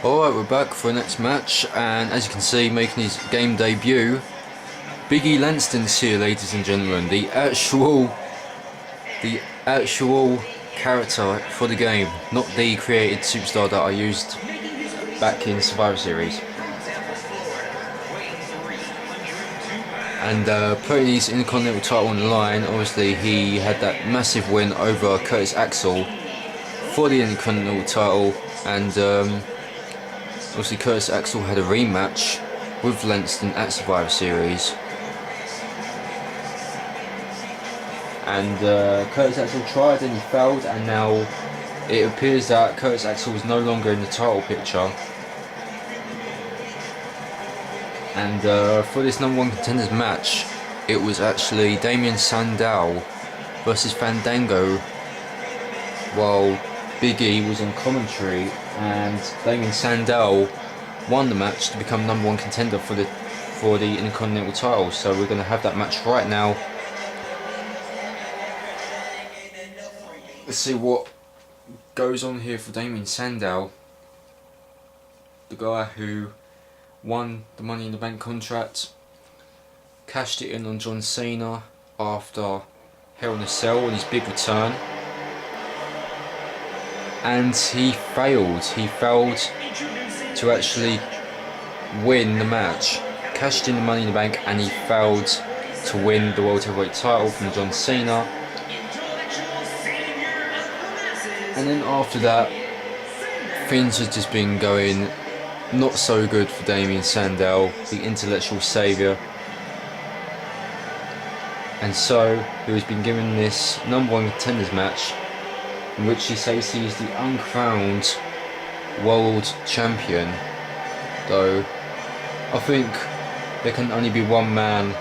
Alright, we're back for the next match, and as you can see, making his game debut, Langston's here, ladies and gentlemen. The actual character for the game, not the created superstar that I used back in Survivor Series. And putting his Intercontinental title on the line, obviously he had that massive win over Curtis Axel for the Intercontinental title, and obviously Curtis Axel had a rematch with Langston at Survivor Series. And Curtis Axel tried and he failed, and now it appears that Curtis Axel is no longer in the title picture. And for this #1 contenders match, it was actually Damien Sandow versus Fandango, while Big E was on commentary, and Damien Sandow won the match to become #1 contender for the Intercontinental title. So we're going to have that match right now. Let's see what goes on here for Damien Sandow, the guy who won the Money in the Bank contract, cashed it in on John Cena after Hell in a Cell on his big return, and he failed to actually win the match. Cashed in the Money in the Bank and he failed to win the World Heavyweight title from John Cena. And then after that, things have just been going not so good for Damien Sandow, the intellectual saviour. And so he has been given this #1 contenders match, in which he says he is the uncrowned world champion. Though I think there can only be one man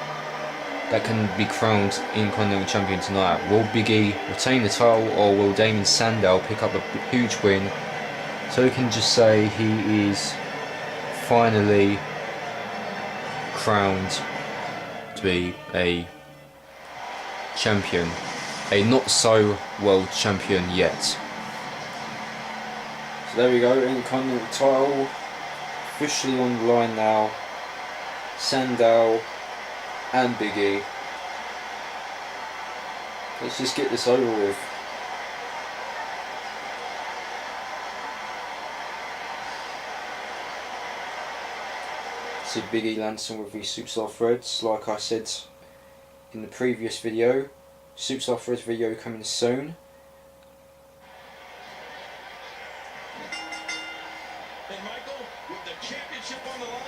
that can be crowned Intercontinental champion tonight. Will Big E retain the title, or will Damien Sandow pick up a huge win so we can just say he is finally crowned to be a champion, a not so world champion yet. So there we go, Intercontinental title officially on the line now. Sandow and Big E. Let's just get this over with. See Big E Langston with the Superstar Threads, like I said in the previous video. Superstar Threads video coming soon.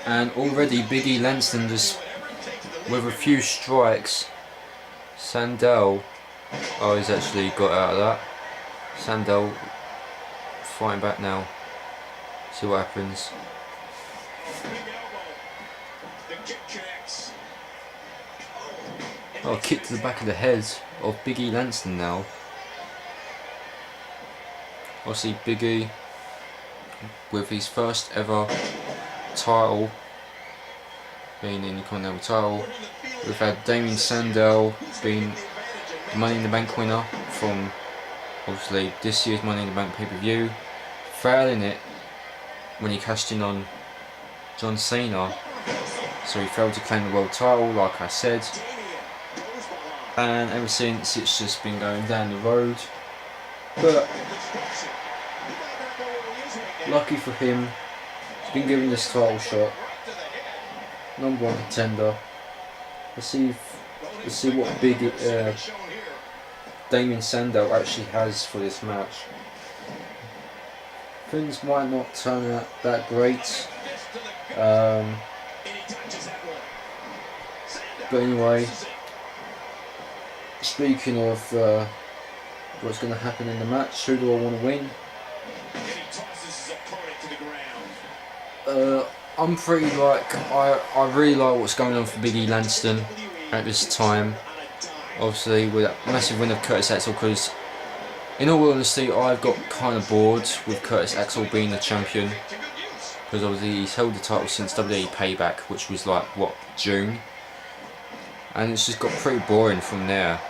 And already Big E Langston just with a few strikes. Sandow, oh, he's actually got out of that. Sandow fighting back now. See what happens. Oh, a kick to the back of the head of Big E Langston now. Obviously Big E with his first ever title being in the Intercontinental title. We've had Damien Sandow being Money in the Bank winner from obviously this year's Money in the Bank pay-per-view, failing it when he cashed in on John Cena, so he failed to claim the world title like I said, and ever since it's just been going down the road. But lucky for him, he's been given this title shot, #1 contender. Let's see what big Damien Sandow actually has for this match. Things might not turn out that great, but anyway, speaking of what's going to happen in the match, who do I want to win? I'm pretty like, I really like what's going on for Big E Langston at this time. Obviously with that massive win of Curtis Axel, because in all honesty I've got kind of bored with Curtis Axel being the champion, because obviously he's held the title since WWE Payback, which was like what, June, and it's just got pretty boring from there.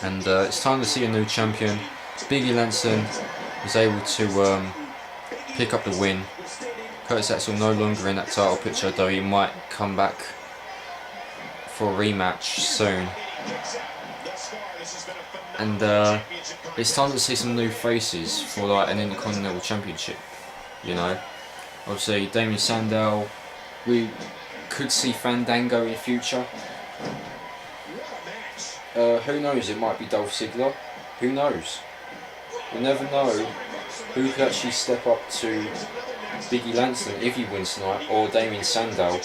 And it's time to see a new champion. Big E Langston was able to pick up the win. Curtis Axel no longer in that title picture, though he might come back for a rematch soon. And it's time to see some new faces for like an Intercontinental Championship. You know, obviously Damien Sandow. We could see Fandango in the future. Who knows? It might be Dolph Ziggler. Who knows? You never know who could actually step up to Biggie Langston if he wins tonight, or Damien Sandow,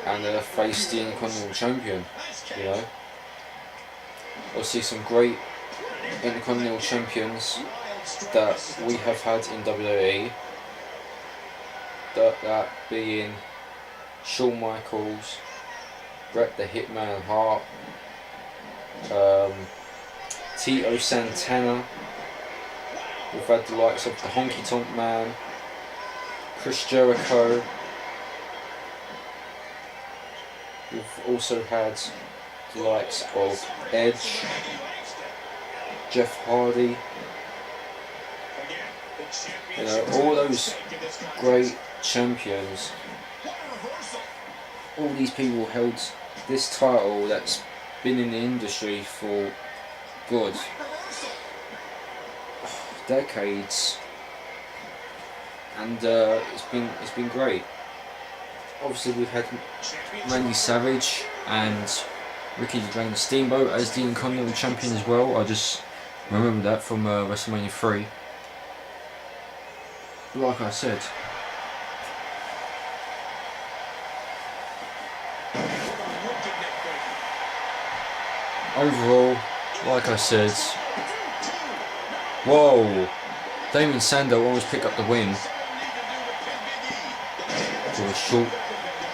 and face the Intercontinental Champion. You know, we'll see some great Intercontinental Champions that we have had in WWE. That being Shawn Michaels, Bret the Hitman Hart, Tito Santana. We've had the likes of the Honky Tonk Man, Chris Jericho. We've also had the likes of Edge, Jeff Hardy. You know, all those great champions. All these people held this title that's been in the industry for good decades, and it's been great. Obviously, we've had Randy Savage and Ricky the Dragon Steamboat as the Intercontinental Champion as well. I just remember that from WrestleMania 3. But like I said, overall, like I said, whoa, Damien Sandow always pick up the win for a short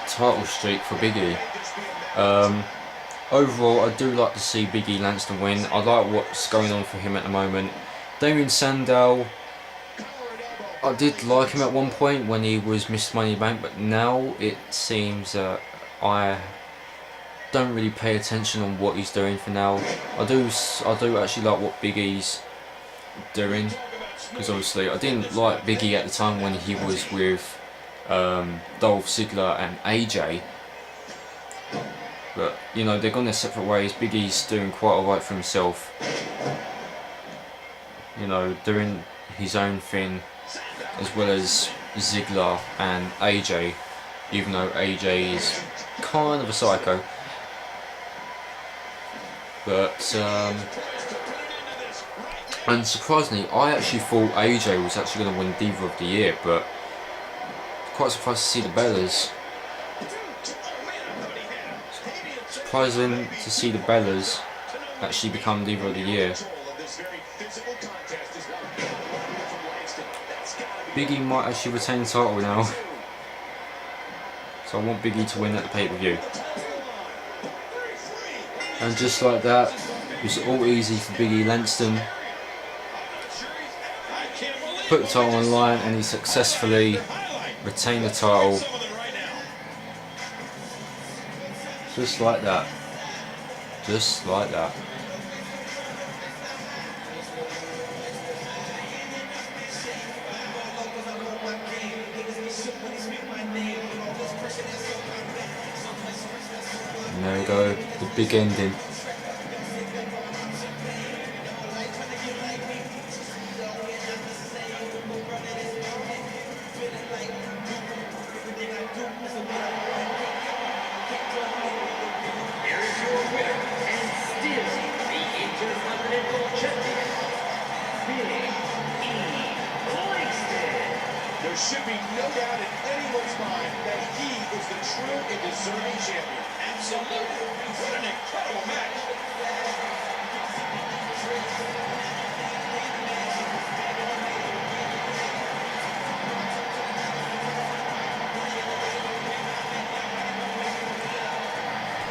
title streak for Biggie. Overall, I do like to see Biggie Langston win. I like what's going on for him at the moment. Damien Sandow, I did like him at one point when he was Mr. Money in the Bank, but now it seems I don't really pay attention on what he's doing for now. I do actually like what Big E's doing, because obviously I didn't like Big E at the time when he was with Dolph Ziggler and AJ, but you know, they're gone their separate ways. Big E's doing quite alright for himself, you know, doing his own thing, as well as Ziggler and AJ, even though AJ is kind of a psycho. But and surprisingly, I actually thought AJ was actually going to win Diva of the Year, but quite surprised to see the Bellas. Surprising to see the Bellas actually become Diva of the Year. Big E might actually retain the title now, so I want Big E to win at the pay-per-view. And just like that, it was all easy for Big E Langston. Put the title on the line, and he successfully retained the title. Just like that. Just like that. And there we go, the big ending. There should be no doubt in anyone's mind that he is the true and deserving champion. Absolutely. What an incredible match.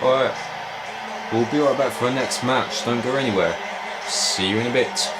Alright, we'll be right back for our next match. Don't go anywhere. See you in a bit.